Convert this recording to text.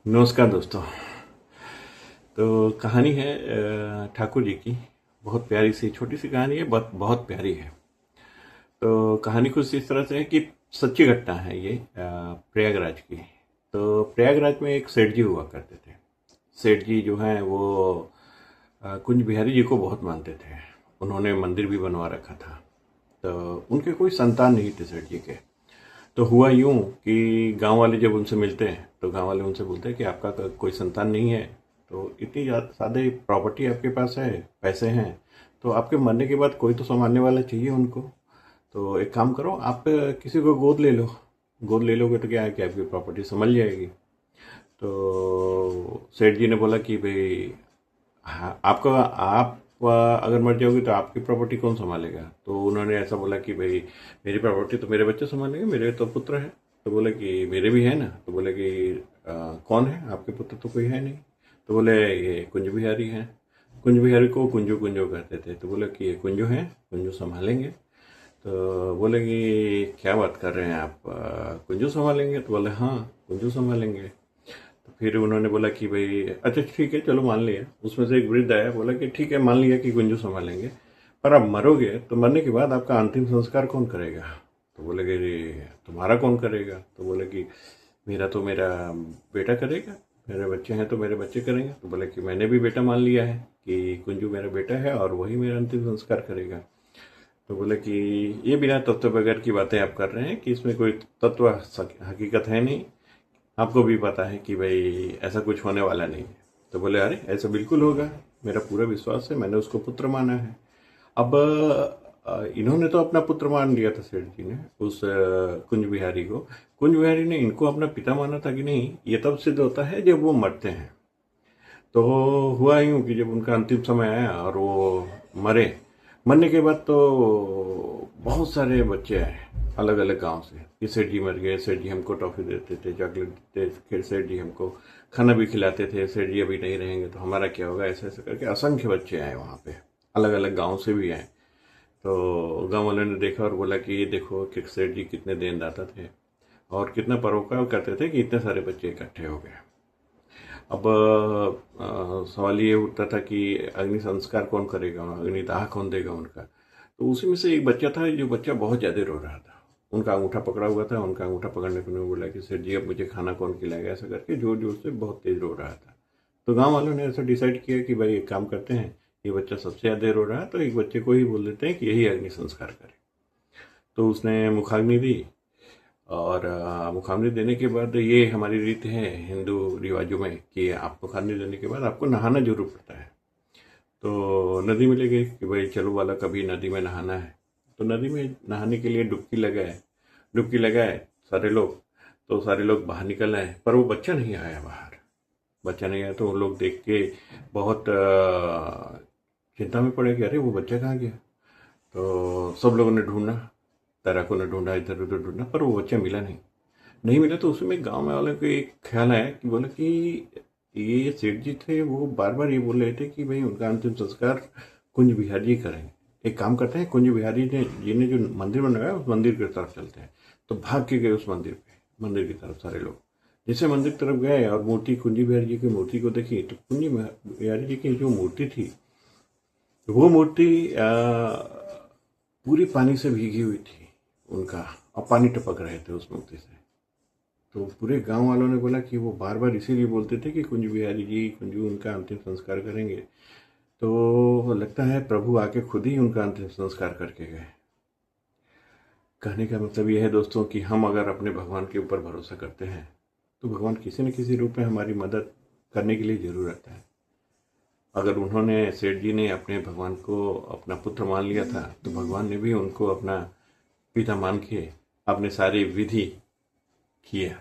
नमस्कार दोस्तों। तो कहानी है ठाकुर जी की। बहुत प्यारी सी छोटी सी कहानी है, बहुत बहुत प्यारी है। तो कहानी कुछ इस तरह से है कि सच्ची घटना है ये, प्रयागराज की। तो प्रयागराज में एक सेठ जी हुआ करते थे। सेठ जी जो हैं वो कुंज बिहारी जी को बहुत मानते थे। उन्होंने मंदिर भी बनवा रखा था। तो उनके कोई संतान नहीं थे सेठ जी के। तो हुआ यूं कि गांव वाले जब उनसे मिलते हैं तो गांव वाले उनसे बोलते हैं कि आपका कोई संतान नहीं है, तो इतनी सादे प्रॉपर्टी आपके पास है, पैसे हैं, तो आपके मरने के बाद कोई तो संभालने वाला चाहिए उनको। तो एक काम करो, आप किसी को गोद ले लो। गोद ले लोगे तो क्या है कि आपकी प्रॉपर्टी संभल जाएगी। तो सेठ जी ने बोला कि भाई, हाँ, आपका आप अगर मर जाओगे तो आपकी प्रॉपर्टी कौन संभालेगा। तो उन्होंने ऐसा बोला कि भाई, मेरी प्रॉपर्टी तो मेरे बच्चे संभालेंगे, मेरे तो पुत्र है। तो बोले कि मेरे भी है ना। तो बोले कि कौन है आपके पुत्र, तो कोई है नहीं। तो बोले ये कुंज बिहारी हैं। कुंज बिहारी को कुंजू कुंजू कहते थे। तो बोले कि ये कुंजू हैं, कुंजू संभालेंगे। तो बोले कि क्या बात कर रहे हैं आप, कुंजू संभालेंगे। तो बोले हाँ, कुंजू संभालेंगे। फिर उन्होंने बोला कि भाई अच्छा ठीक है, चलो मान लिया। उसमें से एक वृद्ध आया, बोला कि ठीक है, मान लिया कि गुंजू संभालेंगे, पर आप मरोगे तो मरने के बाद आपका अंतिम संस्कार कौन करेगा। तो बोले कि तुम्हारा कौन करेगा। तो बोले कि मेरा बेटा करेगा, मेरे बच्चे हैं तो मेरे बच्चे करेंगे। तो बोले कि मैंने भी बेटा मान लिया है कि कुंजू मेरा बेटा है और वही मेरा अंतिम संस्कार करेगा। तो बोले कि ये बिना तत्व बगैर की बातें आप कर रहे हैं कि इसमें कोई तत्व हकीकत है नहीं। आपको भी पता है कि भाई ऐसा कुछ होने वाला नहीं है। तो बोले अरे ऐसा बिल्कुल होगा, मेरा पूरा विश्वास है, मैंने उसको पुत्र माना है। अब इन्होंने तो अपना पुत्र मान लिया था सेठ जी ने, उस कुंज बिहारी को। कुंज बिहारी ने इनको अपना पिता माना था कि नहीं, ये तब सिद्ध होता है जब वो मरते हैं। तो हुआ यूं कि जब उनका अंतिम समय आया और वो मरे, मरने के बाद तो बहुत सारे बच्चे आए अलग अलग गांव से कि सेठ जी मर गए, सेठ जी हमको टॉफी देते थे, चॉकलेट देते थे, फिर सेठ जी हमको खाना भी खिलाते थे, सेठ जी अभी नहीं रहेंगे तो हमारा क्या होगा। ऐसे ऐसे करके असंख्य बच्चे आए वहाँ पे, अलग अलग गांव से भी आए। तो गांव वालों ने देखा और बोला कि ये देखो कि सेठ जी कितने देनदाता थे और कितना परोपकार करते थे कि इतने सारे बच्चे इकट्ठे हो गए। अब सवाल ये उठता था कि अग्नि संस्कार कौन करेगा, अग्निदाह कौन देगा उनका। तो उसी में से एक बच्चा था, जो बच्चा बहुत ज़्यादा रो रहा था। उनका अंगूठा पकड़ा हुआ था। उनका अंगूठा पकड़ने को उन्होंने बोला कि सेठ जी अब मुझे खाना कौन खिलाएगा, ऐसा करके जोर जोर से बहुत तेज रो रहा था। तो गांव वालों ने ऐसा डिसाइड किया कि भाई एक काम करते हैं, ये बच्चा सबसे ज़्यादा रो रहा है तो एक बच्चे को ही बोल देते हैं कि यही अग्नि संस्कार करे। तो उसने मुखाग्नि दी। और मुखाग्नि देने के बाद ये हमारी रीत है हिंदू रिवाजों में कि आप मुखाग्नि देने के बाद आपको नहाना जरूर पड़ता है। तो नदी में ले गए कि भाई चलो वाला कभी नदी में नहाना है। तो नदी में नहाने के लिए डुबकी लगाए सारे लोग। तो सारे लोग बाहर निकल आए, पर वो बच्चा नहीं आया बाहर। बच्चा नहीं आया तो वो लोग देख के बहुत चिंता में पड़े कि अरे वो बच्चा कहाँ गया। तो सब लोगों ने ढूंढा, तैराकों ने ढूंढा, इधर उधर ढूंढा, पर वो बच्चा मिला नहीं। नहीं मिला तो उसमें गांव में वाले को एक ख्याल आया कि बोला कि ये सेठ जी थे, वो बार बार ये बोल रहे थे कि भाई उनका अंतिम संस्कार कुंज बिहारी जी करेंगे। एक काम करते हैं, कुंज बिहारी जी ने जो मंदिर बनवाया उस मंदिर की तरफ चलते हैं। तो भाग के गए उस मंदिर की तरफ सारे लोग। जैसे मंदिर की तरफ गए और मूर्ति, कुंज बिहारी जी की मूर्ति को देखी, तो कुंज बिहारी जी की जो मूर्ति थी, वो मूर्ति पूरी पानी से भीगी हुई थी उनका, और पानी टपक रहे थे उस मूर्ति से। तो पूरे गांव वालों ने बोला कि वो बार बार इसीलिए बोलते थे कि कुंज बिहारी जी, कुंजू उनका अंतिम संस्कार करेंगे। तो लगता है प्रभु आके खुद ही उनका अंतिम संस्कार करके गए। कहने का मतलब यह है दोस्तों कि हम अगर अपने भगवान के ऊपर भरोसा करते हैं तो भगवान किसी न किसी रूप में हमारी मदद करने के लिए जरूर रहता है। अगर उन्होंने, सेठ जी ने अपने भगवान को अपना पुत्र मान लिया था, तो भगवान ने भी उनको अपना पिता मान के अपने सारी विधि किया।